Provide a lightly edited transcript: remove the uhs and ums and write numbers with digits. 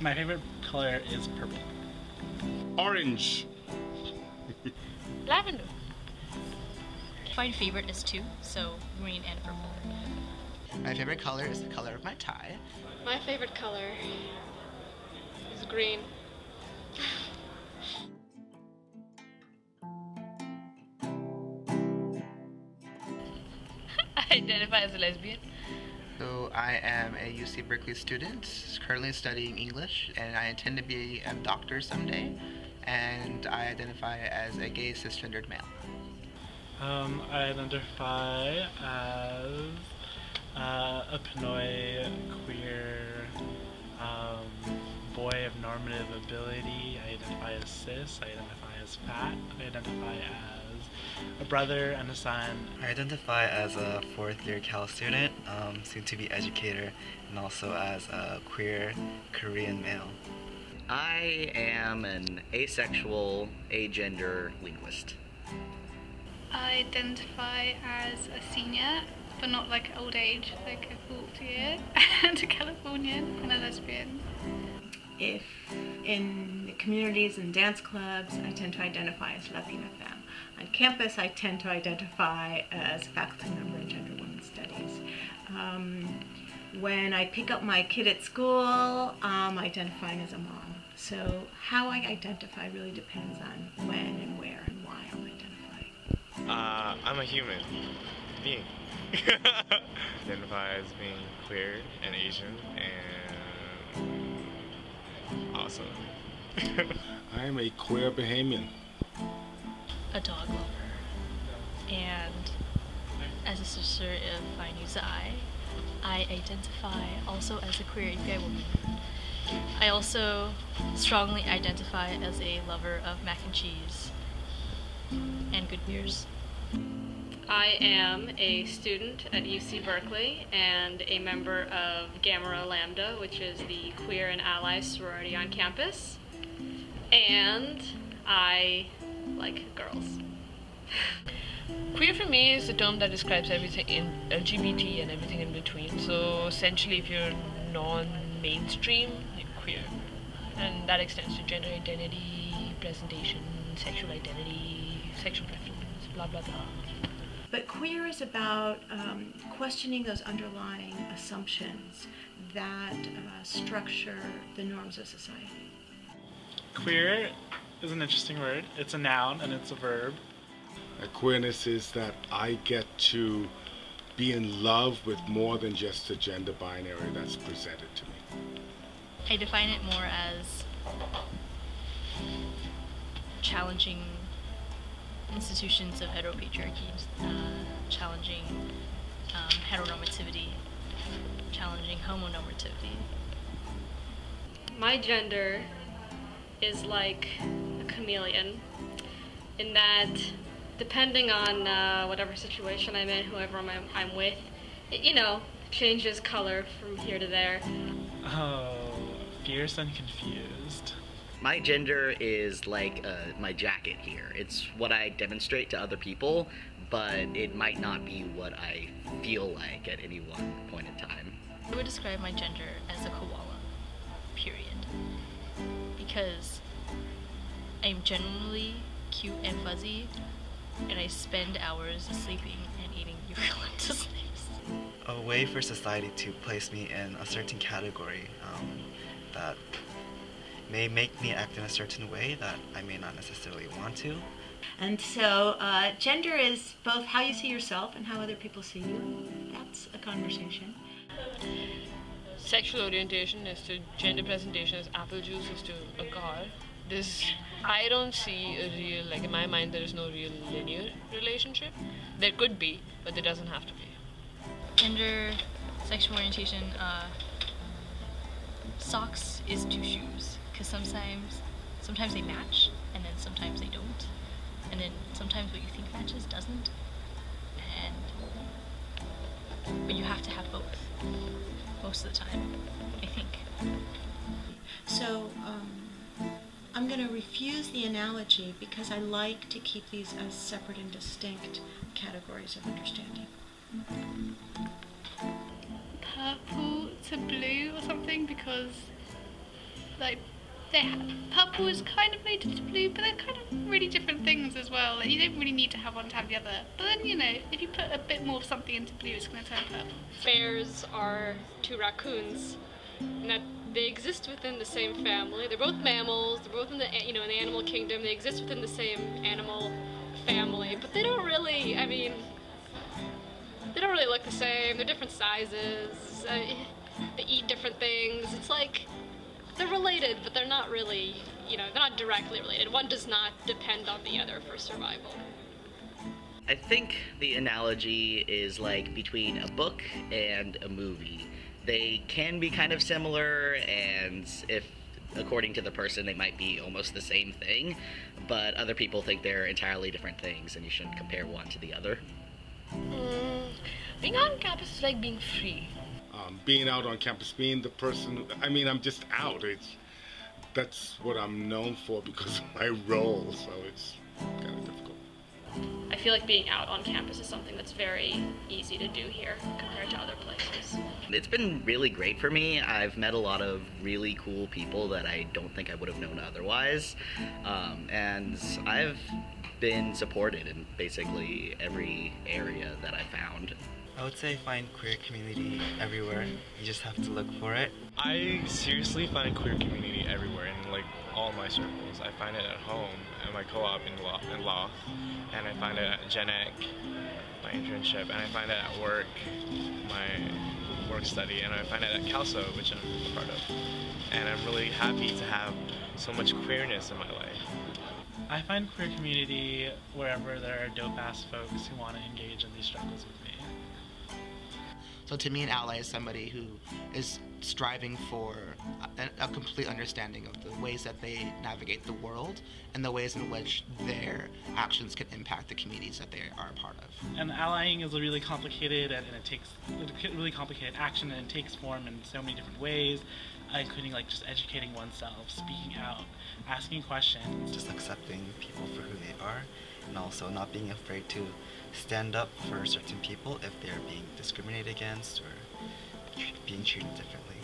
My favorite color is purple. Orange. Lavender. My favorite is two, so green and purple. My favorite color is the color of my tie. My favorite color is green. I identify as a lesbian. So I am a UC Berkeley student, currently studying English, and I intend to be a doctor someday, and I identify as a gay cisgendered male. I identify as a Pinoy queer boy of normative ability. I identify as cis. I identify as fat. I identify as a brother and a son. I identify as a fourth-year Cal student, soon-to-be educator, and also as a queer Korean male. I am an asexual, agender linguist. I identify as a senior, but not like old age, like a fourth year, and a Californian and a lesbian. If in the communities and dance clubs, I tend to identify as Latina femme. On campus, I tend to identify as faculty member in gender women's studies. When I pick up my kid at school, I'm identifying as a mom. So how I identify really depends on when and where and why I'm identifying. I'm a human being. Identify as being queer and Asian and awesome. I am a queer Bahamian. A dog lover. And as a sister of Fine Eye, I identify also as a queer API woman. I also strongly identify as a lover of mac and cheese and good beers. I am a student at UC Berkeley and a member of Gamma Rho Lambda, which is the queer and ally sorority on campus. And I like girls. Queer for me is a term that describes everything in LGBT and everything in between. So essentially, if you're non-mainstream, you're queer. And that extends to gender identity, presentation, sexual identity, sexual preference, blah blah blah. But queer is about questioning those underlying assumptions that structure the norms of society. Queer is an interesting word. It's a noun and it's a verb. Queerness is that I get to be in love with more than just the gender binary that's presented to me. I define it more as challenging institutions of heteropatriarchy, challenging heteronormativity, challenging homonormativity. My gender is like a chameleon in that depending on whatever situation I'm in, whoever I'm with, it, changes color from here to there. Oh, fierce and confused. My gender is like my jacket here. It's what I demonstrate to other people, but it might not be what I feel like at any one point in time. I would describe my gender as a koala, period. Because I'm generally cute and fuzzy, and I spend hours sleeping and eating eucalyptus leaves. A way for society to place me in a certain category that may make me act in a certain way that I may not necessarily want to. And so gender is both how you see yourself and how other people see you. That's a conversation. Sexual orientation is to gender presentation as apple juice is to a car. I don't see a real, like in my mind there is no real linear relationship. There could be, but there doesn't have to be. Gender, sexual orientation, socks is two shoes. Because sometimes they match, and then sometimes they don't. And then sometimes what you think matches doesn't. But you have to have both, most of the time, I think. So I'm going to refuse the analogy because I like to keep these as separate and distinct categories of understanding. Purple to blue or something, because like purple is kind of related to blue, but they're kind of really different things as well. Like, you don't really need to have one to have the other. But then, you know, if you put a bit more of something into blue, it's going to turn purple. Bears are two raccoons, and that they exist within the same family. They're both mammals. They're both in the in the animal kingdom. They exist within the same animal family, but they don't really. I mean, they don't really look the same. They're different sizes. They eat different things. It's like they're related, but they're not really. They're not directly related. One does not depend on the other for survival. I think the analogy is like between a book and a movie. They can be kind of similar, and if according to the person they might be almost the same thing, but other people think they're entirely different things and you shouldn't compare one to the other. Being on campus is like being free. Being out on campus, being the person, I'm just out. That's what I'm known for because of my role, so it's kind of difficult. I feel like being out on campus is something that's very easy to do here compared to other places. It's been really great for me. I've met a lot of really cool people that I don't think I would have known otherwise. And I've been supported in basically every area that I found. I would say find queer community everywhere. You just have to look for it. I seriously find queer community everywhere in like all my circles. I find it at home, at my co-op in law, and I find it at geneq, my internship, and I find it at work, my work study, and I find it at CALSO, which I'm a part of. And I'm really happy to have so much queerness in my life. I find queer community wherever there are dope-ass folks who want to engage in these struggles with me. So to me, an ally is somebody who is striving for a complete understanding of the ways that they navigate the world and the ways in which their actions can impact the communities that they are a part of. And allying is really complicated, and it takes really complicated action, and it takes form in so many different ways, including like just educating oneself, speaking out, asking questions. Just accepting people for who they are, and also not being afraid to stand up for certain people if they're being discriminated against or being treated differently.